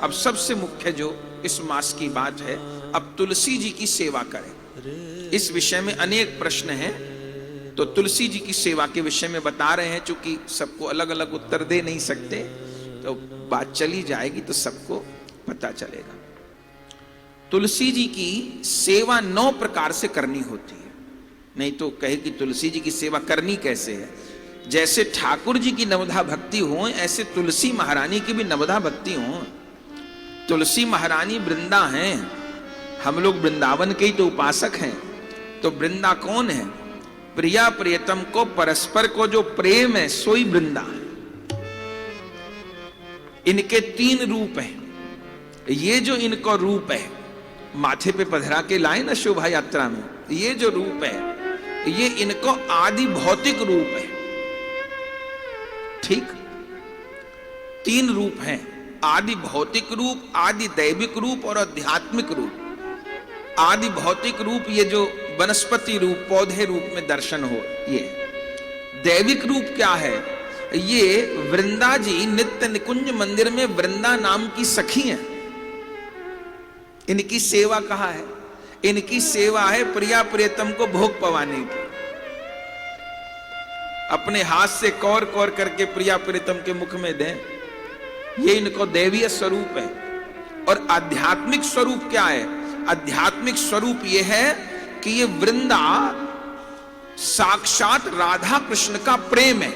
अब सबसे मुख्य जो इस मास की बात है, अब तुलसी जी की सेवा करें। इस विषय में अनेक प्रश्न हैं, तो तुलसी जी की सेवा के विषय में बता रहे हैं। चूंकि सबको अलग अलग उत्तर दे नहीं सकते, तो बात चली जाएगी तो सबको पता चलेगा। तुलसी जी की सेवा 9 प्रकार से करनी होती है। नहीं तो कहे कि तुलसी जी की सेवा करनी कैसे है। जैसे ठाकुर जी की नवधा भक्ति हो, ऐसे तुलसी महारानी की भी नवधा भक्ति हो। तुलसी महारानी वृंदा हैं, हम लोग वृंदावन के ही तो उपासक हैं। तो वृंदा कौन है? प्रिया प्रियतम को परस्पर को जो प्रेम है, सोई वृंदा है। इनके 3 रूप हैं। ये जो इनको रूप है, माथे पे पधरा के लाए ना शोभा यात्रा में, ये जो रूप है, ये इनको आदि भौतिक रूप है। ठीक, 3 रूप हैं, आदि भौतिक रूप, आदि दैविक रूप और आध्यात्मिक रूप। आदि भौतिक रूप ये जो वनस्पति रूप, पौधे रूप में दर्शन हो, ये दैविक रूप क्या है? ये वृंदा जी नित्य निकुंज मंदिर में वृंदा नाम की सखी हैं। इनकी सेवा कहाँ है? इनकी सेवा है प्रिया प्रियतम को भोग पवाने की। अपने हाथ से कौर कौर करके प्रिया प्रियतम के मुख में दें, ये इनको दैवीय स्वरूप है। और आध्यात्मिक स्वरूप क्या है? आध्यात्मिक स्वरूप यह है कि ये वृंदा साक्षात राधा कृष्ण का प्रेम है।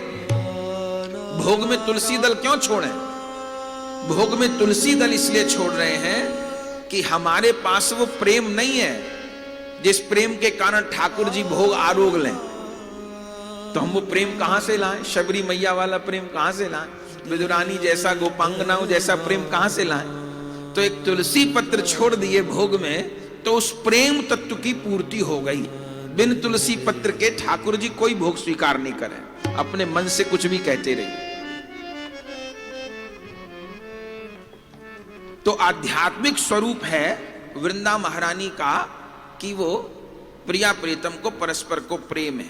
भोग में तुलसी दल क्यों छोड़े? भोग में तुलसी दल इसलिए छोड़ रहे हैं कि हमारे पास वो प्रेम नहीं है जिस प्रेम के कारण ठाकुर जी भोग आरोग लें। तो हम वो प्रेम कहां से लाएं? शबरी मैया वाला प्रेम कहां से लाएं? विदुरानी जैसा, गोपांगनाओं जैसा प्रेम कहां से लाएं? तो एक तुलसी पत्र छोड़ दिए भोग में, तो उस प्रेम तत्व की पूर्ति हो गई। बिन तुलसी पत्र के ठाकुर जी कोई भोग स्वीकार नहीं करें। अपने मन से कुछ भी कहते रहिए। तो आध्यात्मिक स्वरूप है वृंदा महारानी का कि वो प्रिया प्रीतम को परस्पर को प्रेम है।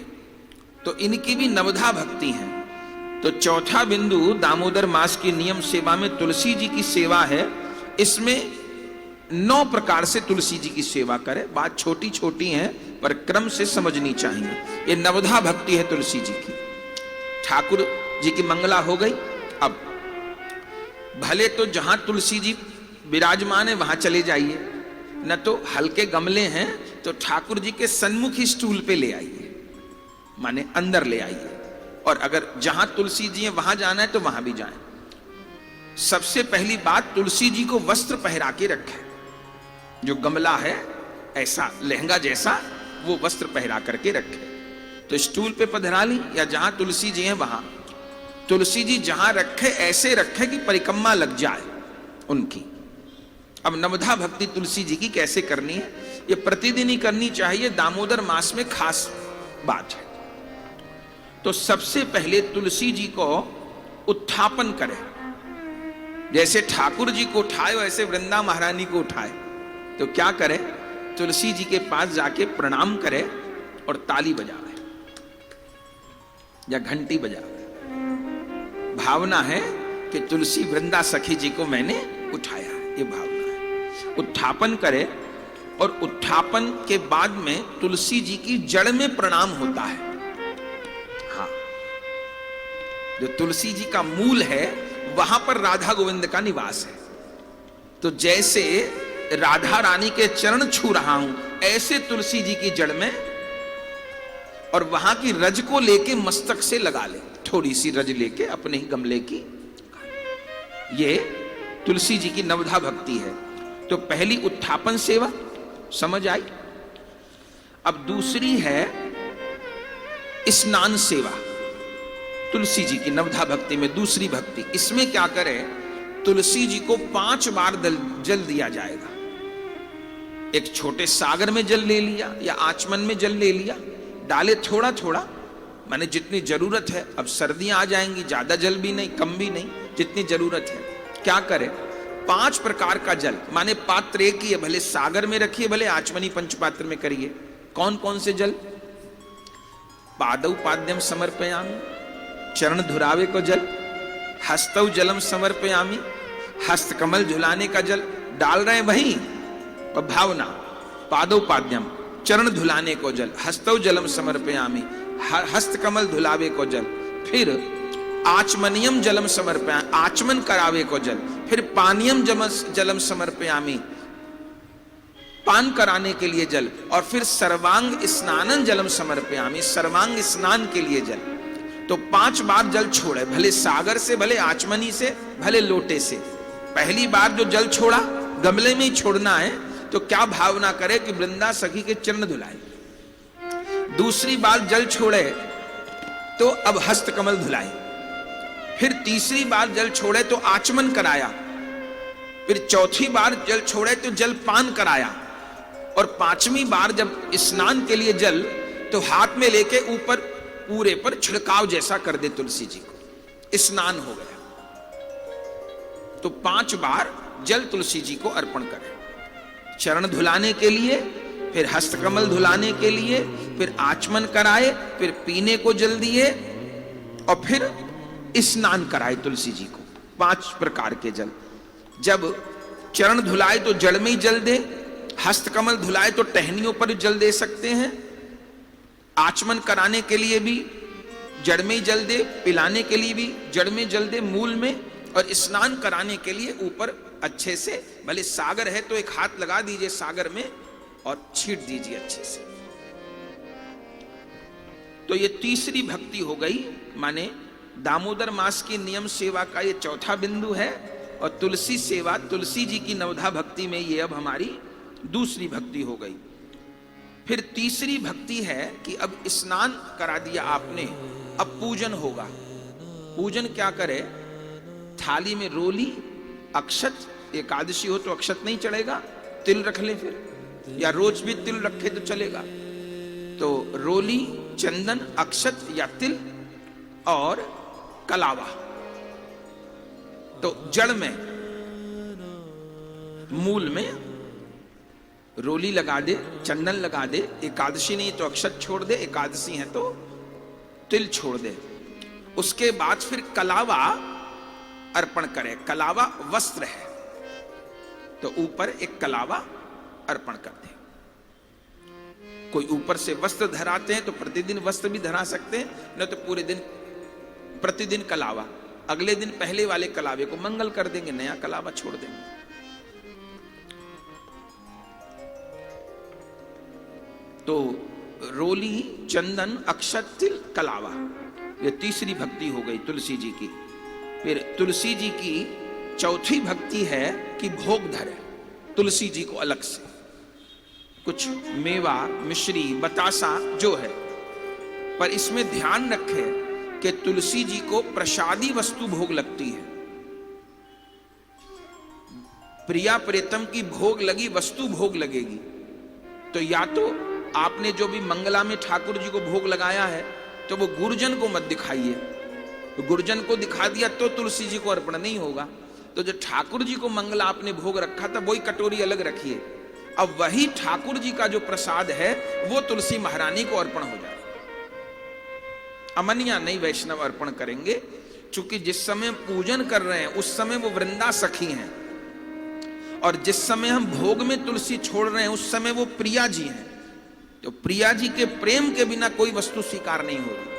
तो इनकी भी नवधा भक्ति है। तो चौथा बिंदु दामोदर मास की नियम सेवा में तुलसी जी की सेवा है। इसमें 9 प्रकार से तुलसी जी की सेवा करें। बात छोटी छोटी है पर क्रम से समझनी चाहिए। ये नवधा भक्ति है तुलसी जी की। ठाकुर जी की मंगला हो गई। अब भले तो जहां तुलसी जी विराजमान है वहां चले जाइए, न तो हल्के गमले हैं तो ठाकुर जी के सन्मुख ही स्टूल पे ले आइए, माने अंदर ले आइए। और अगर जहां तुलसी जी है वहां जाना है तो वहां भी जाएं। सबसे पहली बात, तुलसी जी को वस्त्र पहरा के रखें। जो गमला है ऐसा लहंगा जैसा, वो वस्त्र पहरा करके रखे। तो स्टूल पे पधरा ली या जहां तुलसी जी हैं वहां। तुलसी जी जहां रखे ऐसे रखे कि परिक्रमा लग जाए उनकी। अब नवधा भक्ति तुलसी जी की कैसे करनी है? ये प्रतिदिन ही करनी चाहिए, दामोदर मास में खास बात है। तो सबसे पहले तुलसी जी को उत्थापन करें। जैसे ठाकुर जी को उठाए वैसे वृंदा महारानी को उठाए। तो क्या करे? तुलसी जी के पास जाके प्रणाम करे और ताली बजावे या घंटी बजावे। भावना है कि तुलसी वृंदा सखी जी को मैंने उठाया, ये भावना है। उत्थापन करे और उत्थापन के बाद में तुलसी जी की जड़ में प्रणाम होता है। हाँ, जो तुलसी जी का मूल है वहां पर राधा गोविंद का निवास है। तो जैसे राधा रानी के चरण छू रहा हूं, ऐसे तुलसी जी की जड़ में, और वहां की रज को लेके मस्तक से लगा ले, थोड़ी सी रज लेके अपने ही गमले की। ये तुलसी जी की नवधा भक्ति है। तो पहली उत्थापन सेवा समझ आई। अब दूसरी है स्नान सेवा। तुलसी जी की नवधा भक्ति में दूसरी भक्ति। इसमें क्या करें? तुलसी जी को 5 बार जल दिया जाएगा। एक छोटे सागर में जल ले लिया या आचमन में जल ले लिया, डाले थोड़ा थोड़ा, माने जितनी जरूरत है। अब सर्दियां आ जाएंगी, ज्यादा जल भी नहीं कम भी नहीं, जितनी जरूरत है। क्या करें? 5 प्रकार का जल, माने पात्र एक ही है, भले सागर में रखिए भले आचमनी पंचपात्र में करिए। कौन कौन से जल? पादौ पाद्यम समर्पयामि, चरण धुरावे को जल, हस्तौ जलम समर्पयामि, हस्त कमल धुलाने का जल डाल रहे हैं वही भावना, पादोपाद्यम चरण धुलाने को जल, हस्तौ जलम समर्पयामि, हस्त कमल धुलावे को जल, फिर आचमनियम जलम समर्पयामि, आचमन करावे को जल, फिर पानीयम जलम समर्पयामि, पान कराने के लिए जल, और फिर सर्वांग स्नानन जलम समर्पयामि, सर्वांग स्नान के लिए जल। तो 5 बार जल छोड़े, भले सागर से, भले आचमनी से, भले लोटे से। पहली बार जो जल छोड़ा गमले में ही छोड़ना है, तो क्या भावना करे कि वृंदा सखी के चरण धुलाए। दूसरी बार जल छोड़े तो अब हस्त कमल धुलाए, फिर तीसरी बार जल छोड़े तो आचमन कराया, फिर चौथी बार जल छोड़े तो जल पान कराया, और 5वीं बार जब स्नान के लिए जल तो हाथ में लेके ऊपर पूरे पर छिड़काव जैसा कर दे तुलसी जी को, स्नान हो गया। तो 5 बार जल तुलसी जी को अर्पण करें, चरण धुलाने के लिए, फिर हस्तकमल धुलाने के लिए, फिर आचमन कराए, फिर पीने को जल दिए, और फिर स्नान कराए तुलसी जी को। 5 प्रकार के जल। जब चरण धुलाए तो जड़ में ही जल दे, हस्तकमल धुलाए तो टहनियों पर जल दे सकते हैं, आचमन कराने के लिए भी जड़ में ही जल दे, पिलाने के लिए भी जड़ में जल दे, मूल में, और स्नान कराने के लिए ऊपर अच्छे से, भले सागर है तो एक हाथ लगा दीजिए सागर में और छीट दीजिए अच्छे से। तो ये तीसरी भक्ति हो गई, माने दामोदर मास की नियम सेवा का ये चौथा बिंदु है, और तुलसी सेवा, तुलसी जी की नवधा भक्ति में ये अब हमारी दूसरी भक्ति हो गई। फिर तीसरी भक्ति है कि अब स्नान करा दिया आपने, अब पूजन होगा। पूजन क्या करे, थाली में रोली, अक्षत, एकादशी हो तो अक्षत नहीं चढ़ेगा, तिल रख ले फिर, या रोज भी तिल रखे तो चलेगा। तो रोली, चंदन, अक्षत या तिल और कलावा। तो जड़ में, मूल में रोली लगा दे, चंदन लगा दे, एकादशी नहीं तो अक्षत छोड़ दे, एकादशी है तो तिल छोड़ दे। उसके बाद फिर कलावा अर्पण करे। कलावा वस्त्र है तो ऊपर एक कलावा अर्पण कर दे। कोई ऊपर से वस्त्र धराते हैं तो प्रतिदिन वस्त्र भी धरा सकते हैं, न तो पूरे दिन प्रतिदिन कलावा, अगले दिन पहले वाले कलावे को मंगल कर देंगे, नया कलावा छोड़ देंगे। तो रोली, चंदन, अक्षत, तिल, कलावा, ये तीसरी भक्ति हो गई तुलसी जी की। फिर तुलसी जी की चौथी भक्ति है कि भोग धरे तुलसी जी को अलग से, कुछ मेवा, मिश्री, बतासा जो है, पर इसमें ध्यान रखे कि तुलसी जी को प्रसादी वस्तु भोग लगती है। प्रिया प्रीतम की भोग लगी वस्तु भोग लगेगी। तो या तो आपने जो भी मंगला में ठाकुर जी को भोग लगाया है तो वो गुरुजन को मत दिखाइए, तो गुरुजन को दिखा दिया तो तुलसी जी को अर्पण नहीं होगा। तो जो ठाकुर जी को मंगला आपने भोग रखा था वही कटोरी अलग रखिए, अब वही ठाकुर जी का जो प्रसाद है वो तुलसी महारानी को अर्पण हो जाए। अमनिया नहीं वैष्णव अर्पण करेंगे, क्योंकि जिस समय पूजन कर रहे हैं उस समय वो वृंदा सखी हैं, और जिस समय हम भोग में तुलसी छोड़ रहे हैं उस समय वो प्रिया जी हैं। तो प्रिया जी के प्रेम के बिना कोई वस्तु स्वीकार नहीं होगी।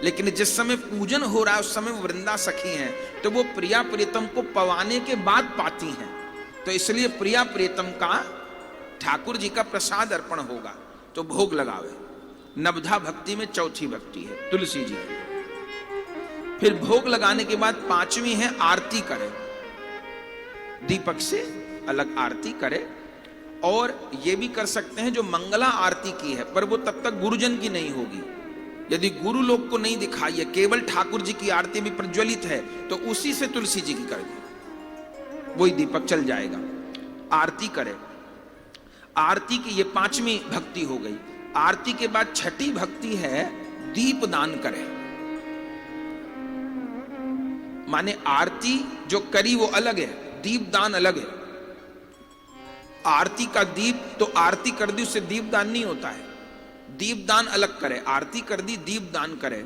लेकिन जिस समय पूजन हो रहा है उस समय वो वृंदा सखी हैं, तो वो प्रिया प्रीतम को पवाने के बाद पाती हैं। तो इसलिए प्रिया प्रीतम का ठाकुर जी का प्रसाद अर्पण होगा, तो भोग लगावे। नवधा भक्ति में चौथी भक्ति है तुलसी जी की। फिर भोग लगाने के बाद 5वीं है आरती करे, दीपक से अलग आरती करे। और ये भी कर सकते हैं जो मंगला आरती की है, पर वो तब तक गुरुजन की नहीं होगी। यदि गुरु लोग को नहीं दिखाई है, केवल ठाकुर जी की आरती भी प्रज्वलित है, तो उसी से तुलसी जी की कर दी, वही दीपक चल जाएगा। आरती करे, आरती की ये 5वीं भक्ति हो गई। आरती के बाद 6ठी भक्ति है दीप दान करे। माने आरती जो करी वो अलग है, दीप दान अलग है। आरती का दीप तो आरती कर दी, उससे दीप दान नहीं होता है, दीप दान अलग करे। आरती कर दी, दीप दान करे।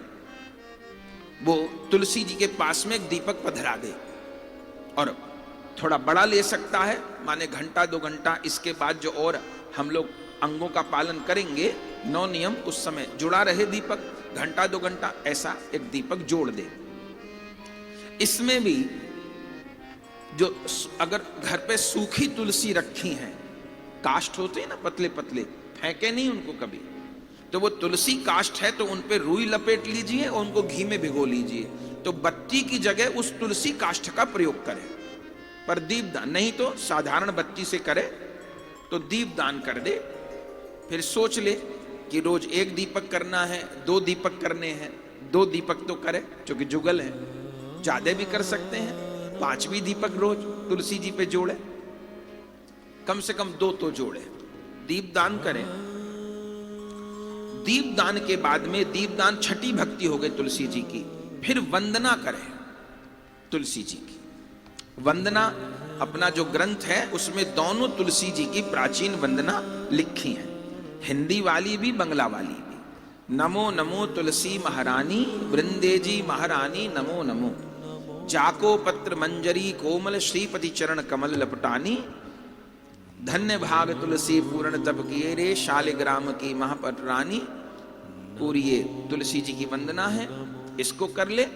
वो तुलसी जी के पास में एक दीपक पधरा दे और थोड़ा बड़ा ले सकता है, माने घंटा 2 घंटा, इसके बाद जो और हम लोग अंगों का पालन करेंगे, 9 नियम, उस समय जुड़ा रहे दीपक, घंटा 2 घंटा ऐसा एक दीपक जोड़ दे। इसमें भी जो अगर घर पे सूखी तुलसी रखी है, काष्ठ होते हैं ना पतले पतले, फेंके नहीं उनको कभी, तो वो तुलसी काष्ठ है तो उन पे रुई लपेट लीजिए और उनको घी में भिगो लीजिए, तो बत्ती की जगह उस तुलसी काष्ठ का प्रयोग करें। पर दीपदान नहीं तो साधारण बत्ती से करे तो दीपदान कर दे। फिर सोच ले कि रोज 1 दीपक करना है, 2 दीपक करने हैं, 2 दीपक तो करे, क्योंकि जुगल है, ज्यादा भी कर सकते हैं, 5वीं दीपक रोज तुलसी जी पे जोड़े, कम से कम 2 तो जोड़े, दीपदान करें। दीपदान के बाद में, दीपदान छठी भक्ति हो गई तुलसी जी की, फिर वंदना करें तुलसी जी की। वंदना अपना जो ग्रंथ है उसमें दोनों तुलसी जी की प्राचीन वंदना लिखी है, हिंदी वाली भी बंगला वाली भी। नमो नमो तुलसी महारानी, वृंदे जी महारानी नमो नमो, जाको पत्र मंजरी कोमल, श्रीपति चरण कमल लपटानी, धन्य भाग तुलसी पूर्ण तप किए रे, शालिग्राम की महापट रानी। पूरी ये तुलसी जी की वंदना है, इसको कर ले।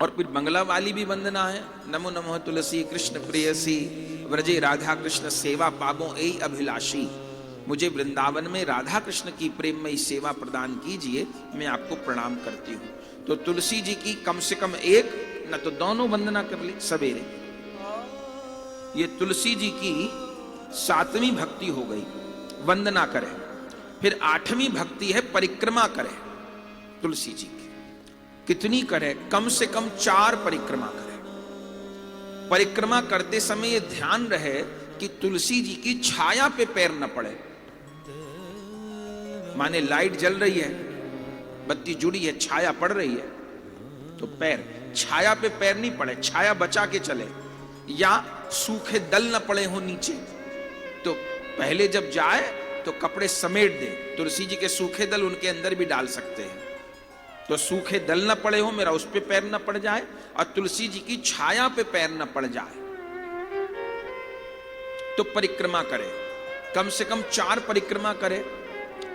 और फिर बंगला वाली भी वंदना है, नमो नमो तुलसी कृष्ण प्रेयसी, व्रजे राधा कृष्ण सेवा पाबो ऐ अभिलाषी, मुझे वृंदावन में राधा कृष्ण की प्रेममयी सेवा प्रदान कीजिए, मैं आपको प्रणाम करती हूँ। तो तुलसी जी की कम से कम 1 न तो दोनों वंदना कर ले सवेरे। ये तुलसी जी की 7वीं भक्ति हो गई, वंदना करें। फिर 8वीं भक्ति है परिक्रमा करें तुलसी जी की। कितनी करें? कम से कम 4 परिक्रमा करें। परिक्रमा करते समय यह ध्यान रहे कि तुलसी जी की छाया पे पैर न पड़े। माने लाइट जल रही है, बत्ती जुड़ी है, छाया पड़ रही है, तो पैर, छाया पे पैर नहीं पड़े, छाया बचा के चले। या सूखे दल न पड़े हो नीचे, तो पहले जब जाए तो कपड़े समेट दे। तुलसी जी के सूखे दल उनके अंदर भी डाल सकते हैं, तो सूखे दल न पड़े हो, मेरा उस पे पैर न पड़ जाए, और तुलसी जी की छाया पे पैर न पड़ जाए। तो परिक्रमा करे, कम से कम 4 परिक्रमा करे,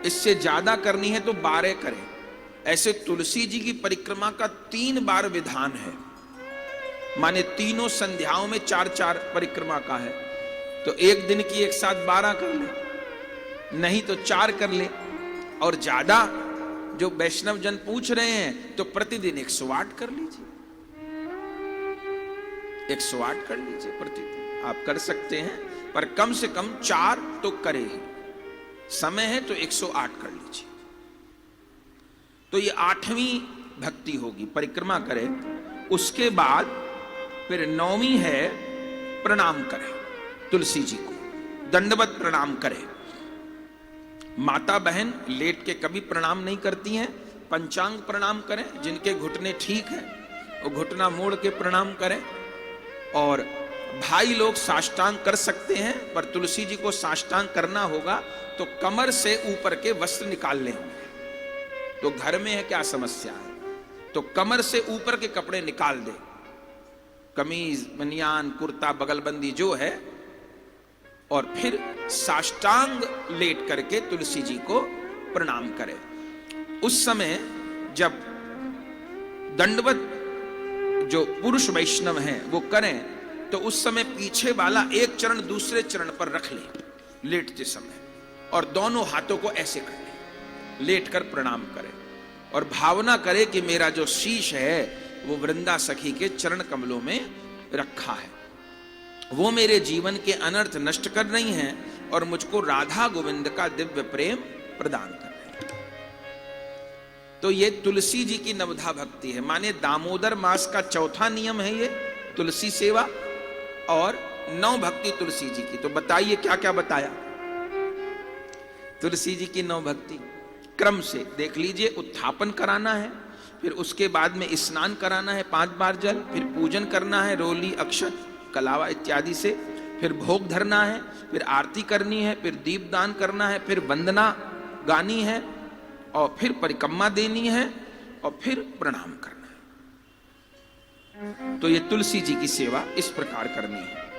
इससे ज्यादा करनी है तो 12 करे। ऐसे तुलसी जी की परिक्रमा का 3 बार विधान है, माने तीनों संध्याओं में 4-4 परिक्रमा का है। तो एक दिन की एक साथ 12 कर ले, नहीं तो 4 कर ले। और ज्यादा जो वैष्णव जन पूछ रहे हैं तो प्रतिदिन 108 कर लीजिए, 108 कर लीजिए प्रतिदिन, आप कर सकते हैं, पर कम से कम 4 तो करे ही। समय है तो 108 कर लीजिए। तो ये 8वीं भक्ति होगी, परिक्रमा करे। उसके बाद फिर 9वीं है प्रणाम करें तुलसी जी को, दंडवत प्रणाम करें। माता बहन लेट के कभी प्रणाम नहीं करती हैं, पंचांग प्रणाम करें। जिनके घुटने ठीक है वो घुटना मोड़ के प्रणाम करें। और भाई लोग साष्टांग कर सकते हैं, पर तुलसी जी को साष्टांग करना होगा तो कमर से ऊपर के वस्त्र निकालने होंगे। तो घर में है क्या समस्या है, तो कमर से ऊपर के कपड़े निकाल दे, कमीज बनियान कुर्ता बगलबंदी जो है, और फिर साष्टांग लेट करके तुलसी जी को प्रणाम करें। उस समय जब दंडवत जो पुरुष वैष्णव हैं वो करें, तो उस समय पीछे वाला एक चरण दूसरे चरण पर रख ले लेटते समय, और दोनों हाथों को ऐसे कर ले, लेट कर प्रणाम करें। और भावना करे कि मेरा जो शीश है वो वृंदा सखी के चरण कमलों में रखा है, वो मेरे जीवन के अनर्थ नष्ट कर रही हैं और मुझको राधा गोविंद का दिव्य प्रेम प्रदान कर रहे हैं। तो ये तुलसी जी की नवधा भक्ति है, माने दामोदर मास का 4था नियम है ये तुलसी सेवा, और 9 भक्ति तुलसी जी की। तो बताइए क्या क्या बताया तुलसी जी की 9 भक्ति। क्रम से देख लीजिए, उत्थापन कराना है, फिर उसके बाद में स्नान कराना है 5 बार जल, फिर पूजन करना है रोली अक्षत कलावा इत्यादि से, फिर भोग धरना है, फिर आरती करनी है, फिर दीपदान करना है, फिर वंदना गानी है, और फिर परिक्रमा देनी है, और फिर प्रणाम करना है। तो ये तुलसी जी की सेवा इस प्रकार करनी है।